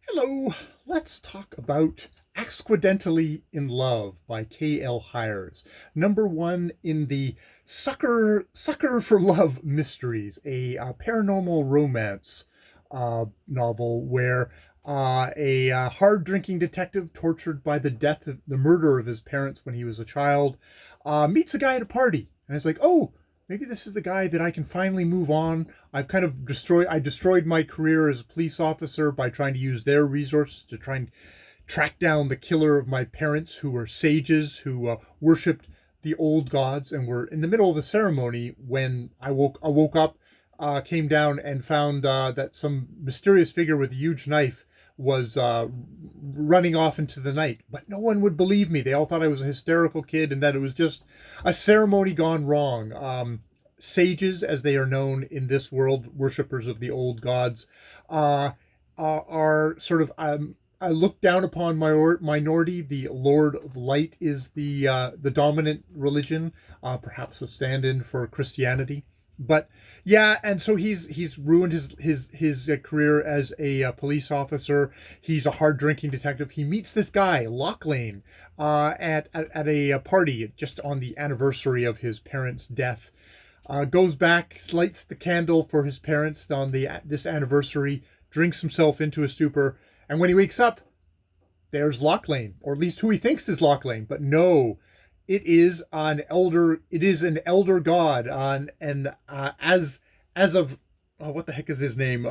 Hello, let's talk about Acsquidentally in Love by K.L. Hiers. Number one in the Sucker for Love Mysteries, a paranormal romance novel where a hard drinking detective tortured by the murder of his parents when he was a child meets a guy at a party. And it's like, oh, maybe this is the guy that I can finally move on. I destroyed my career as a police officer by trying to use their resources to try and track down the killer of my parents, who were sages who worshipped the old gods, and were in the middle of a ceremony when I woke up, came down and found that some mysterious figure with a huge knife was running off into the night. But no one would believe me. They all thought I was a hysterical kid and that it was just a ceremony gone wrong. Sages, as they are known in this world, worshippers of the old gods, are sort of I look down upon my minority. The Lord of Light is the dominant religion, perhaps a stand-in for Christianity. But yeah, and so he's ruined his career as a police officer. He's a hard drinking detective. He meets this guy Lachlan at a party just on the anniversary of his parents' death. Goes back, lights the candle for his parents on this anniversary, drinks himself into a stupor, and when he wakes up, there's Lachlan, or at least who he thinks is Lachlan. But no, it is an elder. It is an elder god. And as of what the heck is his name?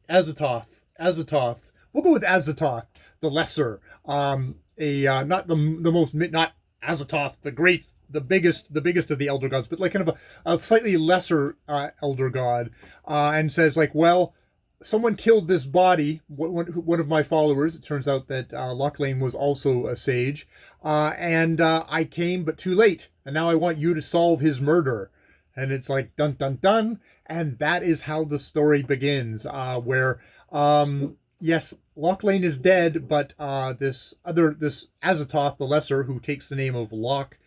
Azathoth. Azathoth. We'll go with Azathoth, the lesser. A Not the most, not Azathoth, the great, the biggest of the elder gods, but like kind of a slightly lesser elder god, and says like, well, someone killed this body, one of my followers. It turns out that Lachlan was also a sage, and I came, but too late. And now I want you to solve his murder. And it's like, dun dun dun. And that is how the story begins, where, yes, Lachlan is dead, but this Azathoth, the Lesser, who takes the name of Locke,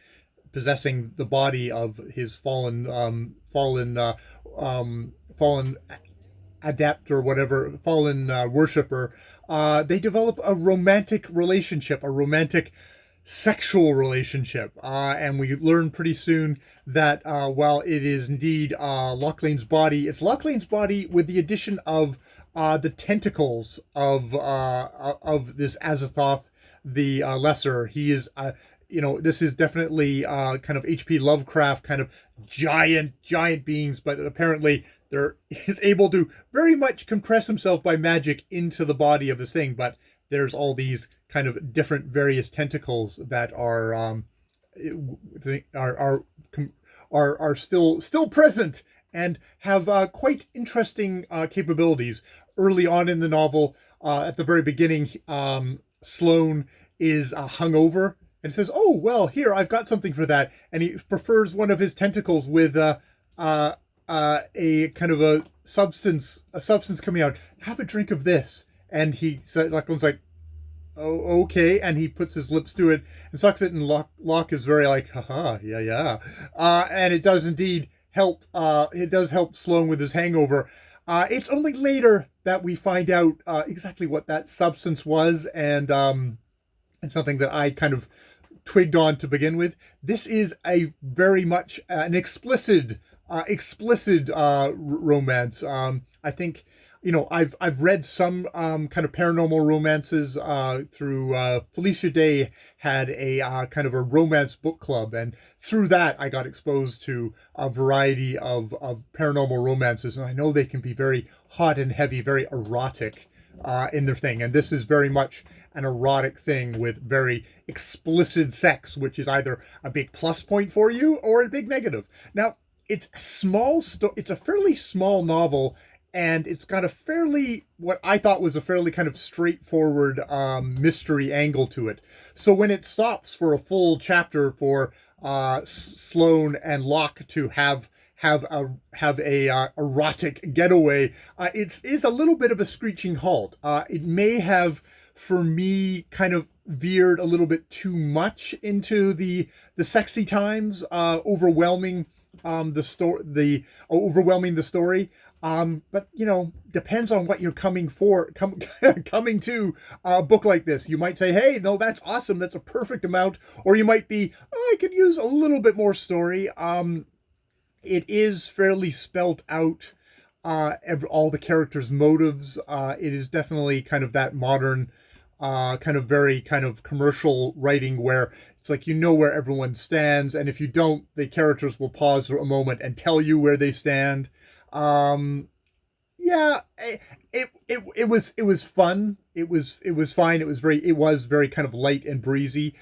possessing the body of his fallen adept or whatever, fallen worshiper, they develop a romantic relationship, a romantic sexual relationship. And we learn pretty soon that while it is indeed Lachlan's body, it's Lachlan's body with the addition of the tentacles of this Azathoth, the Lesser. He is this is definitely kind of H.P. Lovecraft kind of giant beings, but apparently there is able to very much compress himself by magic into the body of this thing. But there's all these kind of different various tentacles that are still present and have quite interesting capabilities. Early on in the novel, at the very beginning, Sloane is hungover and says, "Oh well, here I've got something for that," and he prefers one of his tentacles with a kind of a substance coming out. Have a drink of this, and he said, Lachlan's like, "Oh, okay," and he puts his lips to it and sucks it, and Locke is very like, "Haha, yeah," and it does indeed help. It does help Sloane with his hangover. It's only later that we find out exactly what that substance was, and it's something that I kind of twigged on to begin with. This is a very much an explicit romance. I think I've read some kind of paranormal romances through Felicia Day had a kind of a romance book club, and through that I got exposed to a variety of paranormal romances, and I know they can be very hot and heavy, very erotic in their thing, and this is very much an erotic thing with very explicit sex, which is either a big plus point for you or a big negative. Now, it's it's a fairly small novel, and it's got a fairly, what I thought was a fairly kind of straightforward mystery angle to it. So when it stops for a full chapter for Sloane and Locke to have a erotic getaway, it is a little bit of a screeching halt. It may have, for me, kind of veered a little bit too much into the sexy times, overwhelming the overwhelming the story. But depends on what you're coming to a book like this. You might say, "Hey, no, that's awesome. That's a perfect amount," or you might be, "Oh, I could use a little bit more story." It is fairly spelt out. All the characters' motives. It is definitely kind of that modern, kind of very kind of commercial writing where it's like where everyone stands, and if you don't, the characters will pause for a moment and tell you where they stand. Um, yeah, it was fun. It was fine. It was very kind of light and breezy.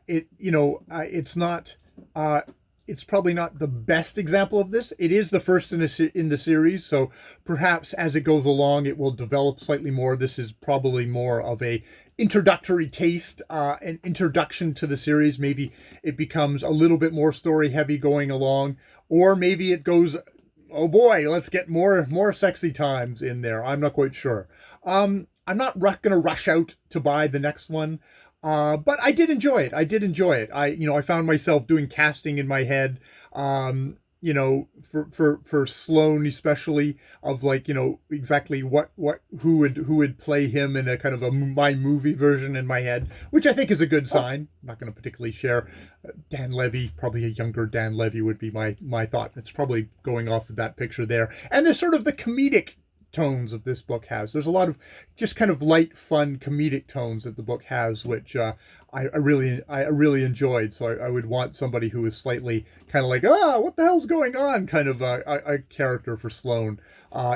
It's not. Uh, it's probably not the best example of this. It is the first in the series, so perhaps as it goes along, it will develop slightly more. This is probably more of a introductory taste, an introduction to the series. Maybe it becomes a little bit more story heavy going along, or maybe it goes, oh boy, let's get more sexy times in there. I'm not quite sure. I'm not gonna rush out to buy the next one. But I did enjoy it. I did enjoy it. I found myself doing casting in my head. For Sloane especially, of like, exactly who would play him in a kind of a my movie version in my head, which I think is a good sign. I'm not going to particularly share. Dan Levy, probably a younger Dan Levy would be my thought. It's probably going off of that picture there. And there's sort of the comedic tones of this book has. There's a lot of just kind of light, fun, comedic tones that the book has, which I really enjoyed. So I would want somebody who is slightly kind of like, what the hell's going on, kind of a character for Sloane,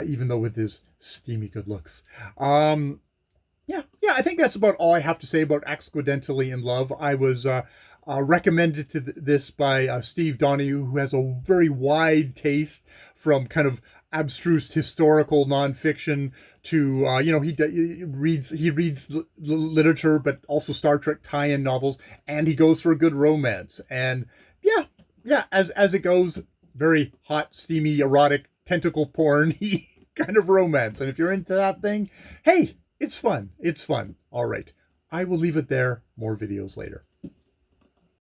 even though with his steamy good looks. Yeah, I think that's about all I have to say about Accidentally in Love. I was recommended to this by Steve Donahue, who has a very wide taste from kind of abstruse historical nonfiction to he reads literature, but also Star Trek tie-in novels, and he goes for a good romance. And yeah, as it goes, very hot, steamy, erotic, tentacle porn kind of romance. And if you're into that thing, hey, it's fun. It's fun. All right. I will leave it there. More videos later.